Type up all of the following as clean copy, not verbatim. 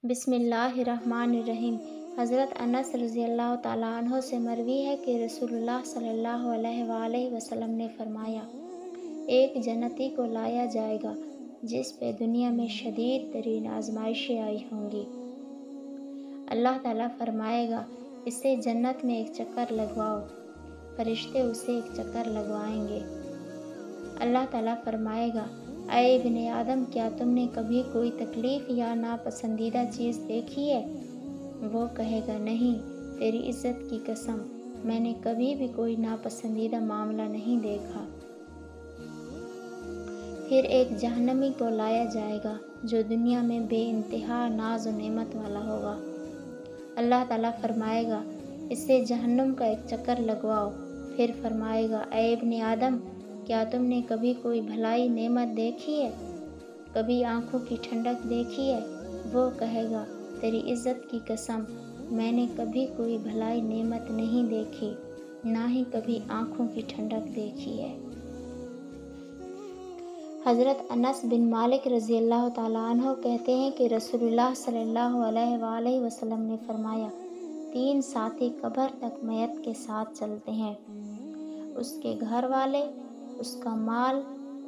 بسم اللہ الرحمن الرحیم۔ حضرت انس رضی اللہ تعالیٰ عنہ سے مروی ہے کہ رسول اللہ صلی اللہ علیہ وآلہ وسلم نے فرمایا، ایک جنتی کو لایا جائے گا جس پہ دنیا میں شدید ترین آزمائشیں آئی ہوں گی۔ اللہ تعالیٰ فرمائے گا، اسے جنت میں ایک چکر لگواؤ۔ فرشتے اسے ایک چکر لگوائیں گے۔ اللہ تعالیٰ فرمائے گا، اے ابن آدم، کیا تم نے کبھی کوئی تکلیف یا ناپسندیدہ چیز دیکھی ہے؟ وہ کہے گا، نہیں، تیری عزت کی قسم، میں نے کبھی بھی کوئی ناپسندیدہ معاملہ نہیں دیکھا۔ پھر ایک جہنمی کو لایا جائے گا جو دنیا میں بے انتہا ناز و نعمت والا ہوگا۔ اللہ تعالیٰ فرمائے گا، اسے جہنم کا ایک چکر لگواؤ۔ پھر فرمائے گا، اے ابن آدم، کیا تم نے کبھی کوئی بھلائی نعمت دیکھی ہے؟ کبھی آنکھوں کی ٹھنڈک دیکھی ہے؟ وہ کہے گا، تیری عزت کی قسم، میں نے کبھی کوئی بھلائی نعمت نہیں دیکھی، نہ ہی کبھی آنکھوں کی ٹھنڈک دیکھی ہے۔ حضرت انس بن مالک رضی اللہ تعالیٰ عنہ کہتے ہیں کہ رسول اللہ صلی اللہ علیہ وآلہ وسلم نے فرمایا، 3 ساتھی قبر تک میت کے ساتھ چلتے ہیں، اس کے گھر والے، اس کا مال،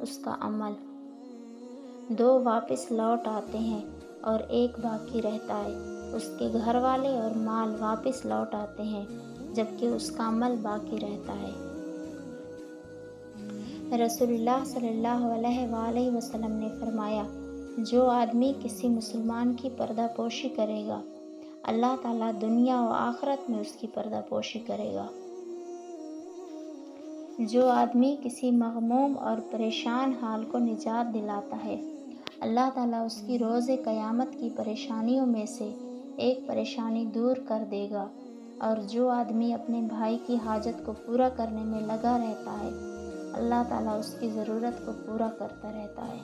اس کا عمل۔ 2 واپس لوٹ آتے ہیں اور ایک باقی رہتا ہے، اس کے گھر والے اور مال واپس لوٹ آتے ہیں جبکہ اس کا عمل باقی رہتا ہے۔ رسول اللہ صلی اللہ علیہ وآلہ وسلم نے فرمایا، جو آدمی کسی مسلمان کی پردہ پوشی کرے گا، اللہ تعالیٰ دنیا و آخرت میں اس کی پردہ پوشی کرے گا۔ جو آدمی کسی مغموم اور پریشان حال کو نجات دلاتا ہے، اللہ تعالیٰ اس کی روز قیامت کی پریشانیوں میں سے ایک پریشانی دور کر دے گا۔ اور جو آدمی اپنے بھائی کی حاجت کو پورا کرنے میں لگا رہتا ہے، اللہ تعالیٰ اس کی ضرورت کو پورا کرتا رہتا ہے۔